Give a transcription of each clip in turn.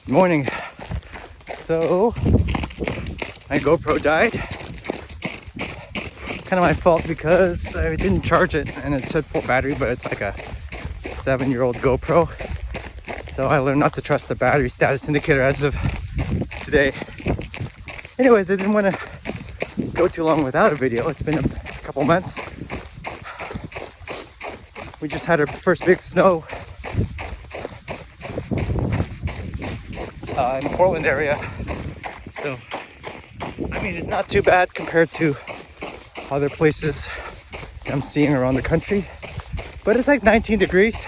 Morning. So my GoPro died. Kind of my fault because I didn't charge it and it said full battery, but it's like a 7-year-old GoPro. So I learned not to trust the battery status indicator as of today. Anyways, I didn't want to go too long without a video. It's been a couple months. We just had our first big snow in the Portland area. So, I mean, it's not too bad compared to other places I'm seeing around the country. But it's like 19 degrees.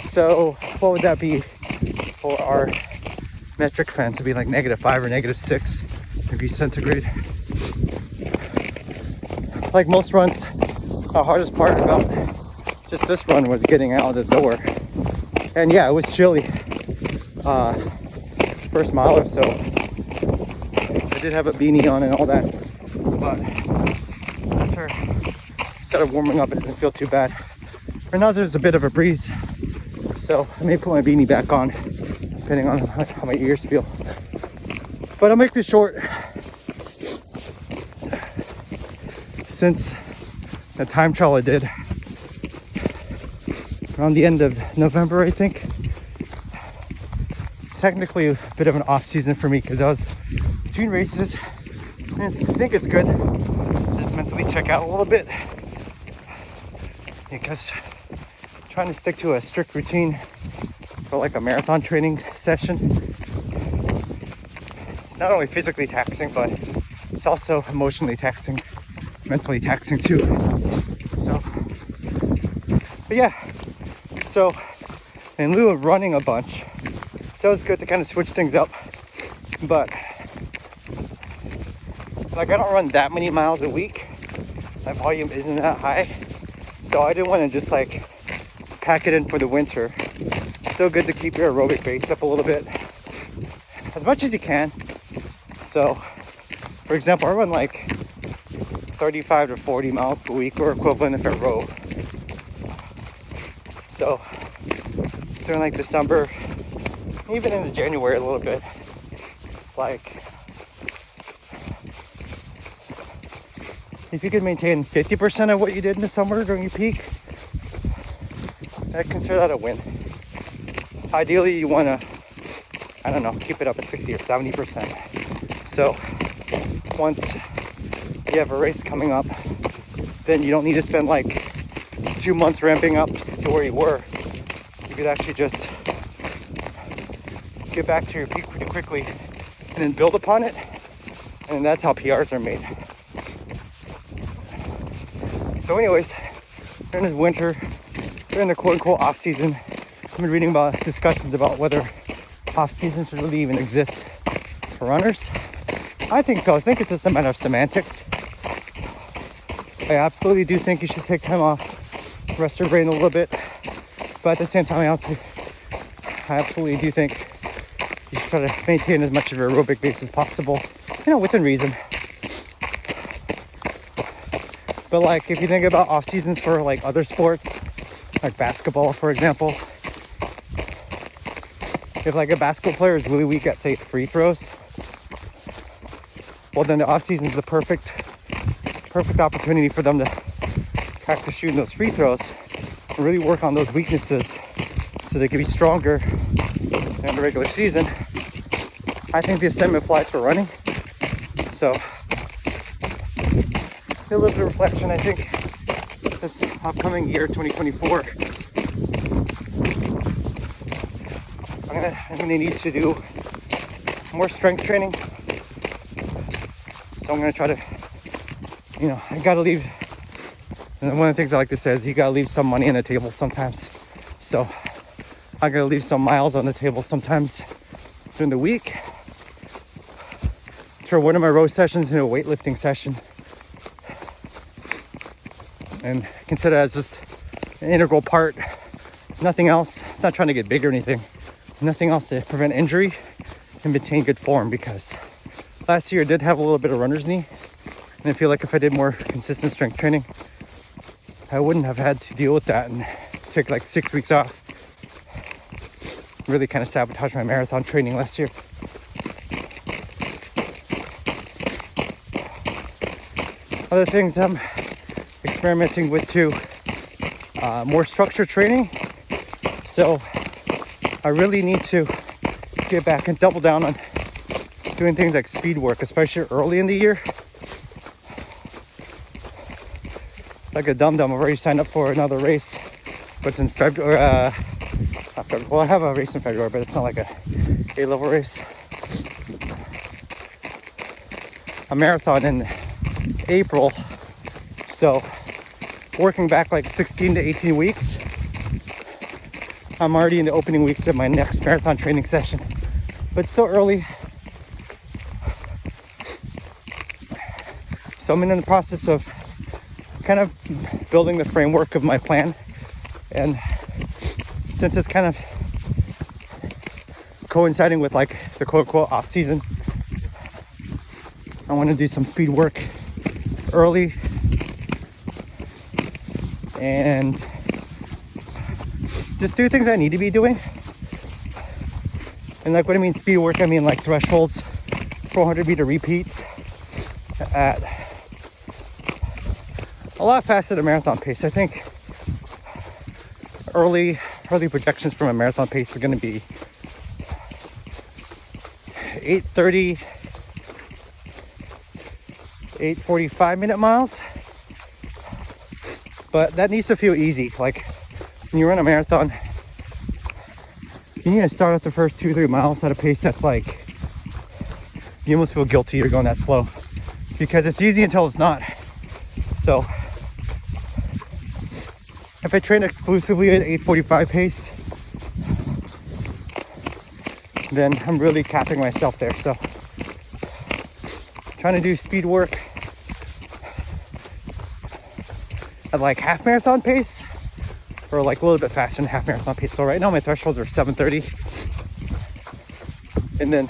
So, what would that be for our metric fans? It'd be like -5 or -6 degrees centigrade. Like most runs, the hardest part about just this run was getting out the door. And yeah, it was chilly. First mile or so. I did have a beanie on and all that. But after I started warming up, it doesn't feel too bad. Right now there's a bit of a breeze. So I may put my beanie back on, depending on how my ears feel. But I'll make this short. Since the time trial I did around the end of November, I think. Technically a bit of an off season for me because I was between races. And I think it's good to just mentally check out a little bit, because trying to stick to a strict routine for like a marathon training session, it's not only physically taxing, but it's also emotionally taxing, mentally taxing too. So, but yeah, so in lieu of running a bunch, it's always good to kind of switch things up. But like, I don't run that many miles a week. My volume isn't that high. So I didn't want to just like pack it in for the winter. Still good to keep your aerobic base up a little bit, as much as you can. So for example, I run like 35 to 40 miles per week, or equivalent if I row. So during like December, even into January a little bit, like if you could maintain 50% of what you did in the summer during your peak, I consider that a win. Ideally, you want to, I don't know, keep it up at 60 or 70%. So once you have a race coming up, then you don't need to spend like 2 months ramping up to where you were. You could actually just get back to your peak pretty quickly and then build upon it. And that's how PRs are made. So anyways, during this winter, during the quote-unquote off-season, I've been reading about discussions about whether off-season should really even exist for runners. I think so. I think it's just a matter of semantics. I absolutely do think you should take time off, rest your brain a little bit. But at the same time, I absolutely do think you should try to maintain as much of your aerobic base as possible, within reason. But like, if you think about off seasons for like other sports, like basketball, for example, if like a basketball player is really weak at, say, free throws, well, then the off season is the perfect opportunity for them to practice shooting those free throws and really work on those weaknesses so they can be stronger in the regular season. I think the same applies for running. So a little bit of reflection. I think this upcoming year, 2024, I'm gonna need to do more strength training. So I'm gonna try to, I gotta leave. And one of the things I like to say is you gotta leave some money on the table sometimes. So I gotta leave some miles on the table sometimes during the week. Turn one of my row sessions into a weightlifting session, and consider it as just an integral part. Nothing else. I'm not trying to get big or anything. Nothing else to prevent injury and maintain good form, because last year I did have a little bit of runner's knee, and I feel like if I did more consistent strength training, I wouldn't have had to deal with that and take like 6 weeks off. really kind of sabotaged my marathon training last year. Other things I'm experimenting with too, more structured training. So I really need to get back and double down on doing things like speed work, especially early in the year. Like a dum-dum, I've already signed up for another race, but it's in February. Not February. Well, I have a race in February, but it's not like a A-level race. A marathon in April. So working back like 16 to 18 weeks, I'm already in the opening weeks of my next marathon training session, but still early. So I'm in the process of kind of building the framework of my plan. And since it's kind of coinciding with like the quote unquote off season, I want to do some speed work early and just do things I need to be doing. And like what I mean speed work, I mean like thresholds, 400 meter repeats at a lot faster than marathon pace. I think early projections from a marathon pace is going to be 8:30, 8:45 minute miles. But that needs to feel easy. Like when you run a marathon, you need to start at the first 2-3 miles at a pace that's like, you almost feel guilty you're going that slow, because it's easy until it's not. So if I train exclusively at 8:45 pace, then I'm really capping myself there. So trying to do speed work at like half marathon pace, or like a little bit faster than half marathon pace. So right now my thresholds are 7:30, and then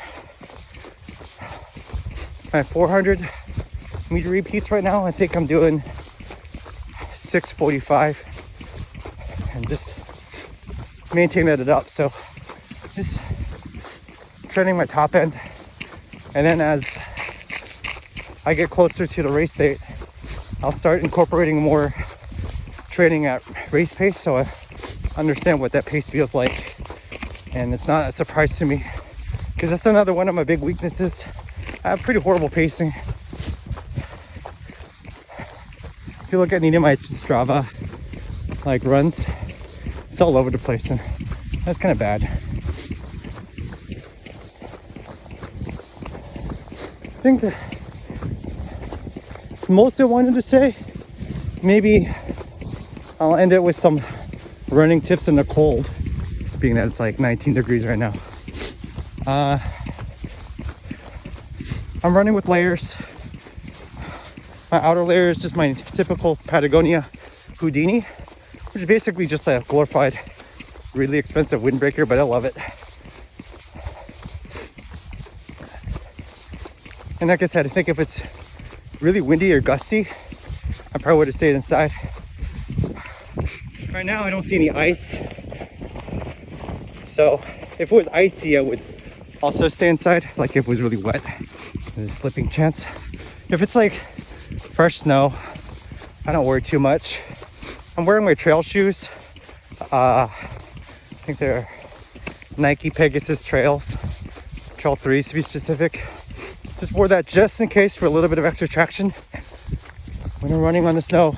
my 400 meter repeats right now, I think I'm doing 6:45, and just maintain that up. So just training my top end, and then as I get closer to the race date, I'll start incorporating more training at race pace, so I understand what that pace feels like, and it's not a surprise to me, because that's another one of my big weaknesses. I have pretty horrible pacing. If you look at any of my Strava like runs, it's all over the place, and that's kind of bad. I think that's most I wanted to say. Maybe I'll end it with some running tips in the cold, being that it's like 19 degrees right now. I'm running with layers. My outer layer is just my typical Patagonia Houdini, which is basically just a glorified, really expensive windbreaker, but I love it. And like I said, I think if it's really windy or gusty, I probably would have stayed inside. Right now I don't see any ice, so if it was icy I would also stay inside. Like if it was really wet, there's a slipping chance. If it's like fresh snow, I don't worry too much. I'm wearing my trail shoes. I think they're Nike Pegasus Trails, Trail 3s to be specific. Just wore that just in case for a little bit of extra traction when I'm running on the snow.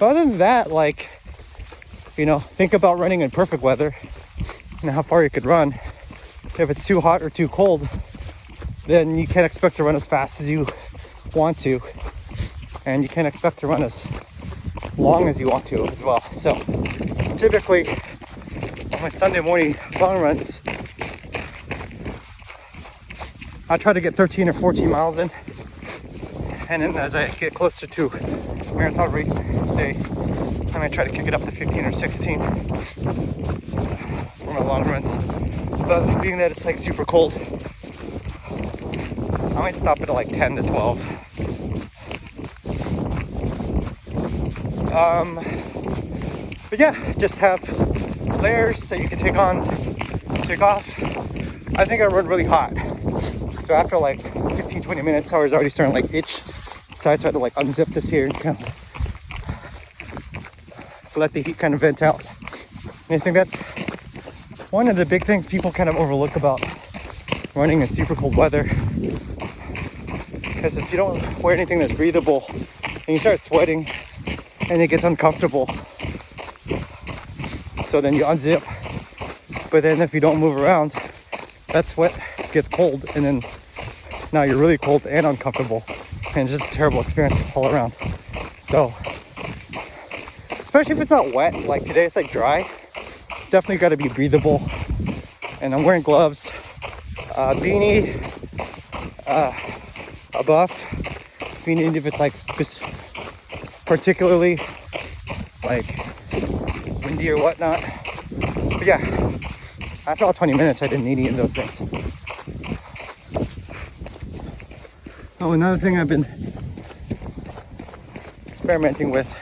But other than that, like, you know, think about running in perfect weather and how far you could run. If it's too hot or too cold, then you can't expect to run as fast as you want to, and you can't expect to run as long as you want to as well. So typically on my Sunday morning long runs, I try to get 13 or 14 miles in, and then as I get closer to marathon race day, I might try to kick it up to 15 or 16 for my long runs. But being that it's like super cold, I might stop it at like 10 to 12. But yeah, just have layers that you can take on, take off. I think I run really hot. So after like 15, 20 minutes, I was already starting to like itch. So I tried to like unzip this here and kind of let the heat kind of vent out. And I think that's one of the big things people kind of overlook about running in super cold weather. Because if you don't wear anything that's breathable, and you start sweating and it gets uncomfortable, so then you unzip. But then if you don't move around, that sweat gets cold, and then now you're really cold and uncomfortable, and it's just a terrible experience all around. So, especially if it's not wet, like today it's like dry, definitely got to be breathable. And I'm wearing gloves, beanie, a buff, beanie if it's like particularly like windy or whatnot. But yeah, after all 20 minutes, I didn't need any of those things. Oh, another thing I've been experimenting with,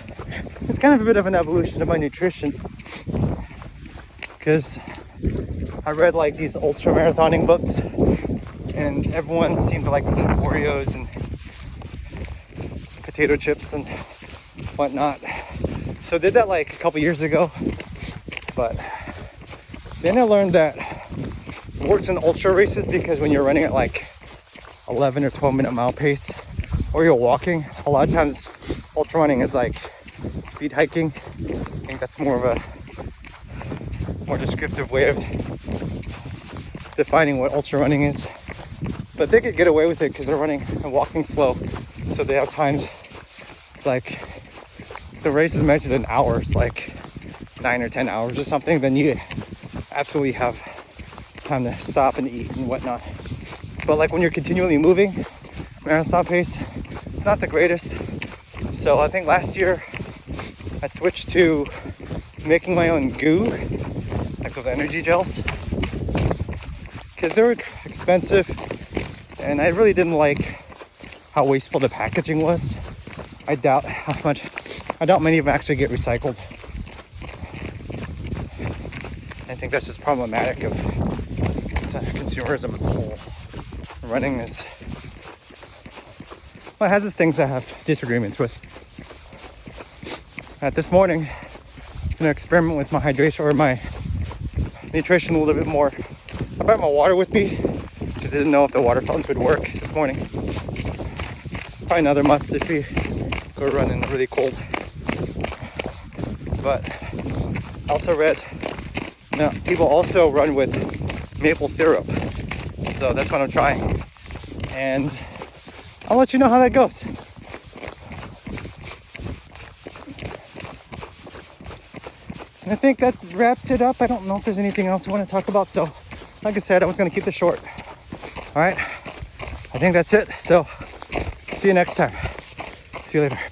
it's kind of a bit of an evolution of my nutrition, because I read like these ultra marathoning books, and everyone seemed to like to eat Oreos and potato chips and whatnot. So I did that like a couple years ago, but then I learned that it works in ultra races, because when you're running at like 11 or 12 minute mile pace, or you're walking, a lot of times ultra running is like speed hiking. I think that's more of a more descriptive way of defining what ultra running is. But they could get away with it because they're running and walking slow, so they have times like the race is measured in hours, like 9 or 10 hours or something. Then you absolutely have time to stop and eat and whatnot. But like when you're continually moving, marathon pace, it's not the greatest. So I think last year I switched to making my own goo, like those energy gels, because they were expensive, and I really didn't like how wasteful the packaging was. I doubt many of them actually get recycled. I think that's just problematic of consumerism as a whole. Running is, well, it has its things I have disagreements with. This morning, I'm gonna experiment with my hydration or my nutrition a little bit more. I brought my water with me because I didn't know if the water fountains would work this morning. Probably another must if you go running really cold. But I also read, now people also run with maple syrup. So that's what I'm trying. And I'll let you know how that goes. And I think that wraps it up. I don't know if there's anything else I want to talk about. So like I said, I was going to keep this short. All right. I think that's it. So see you next time. See you later. Bye.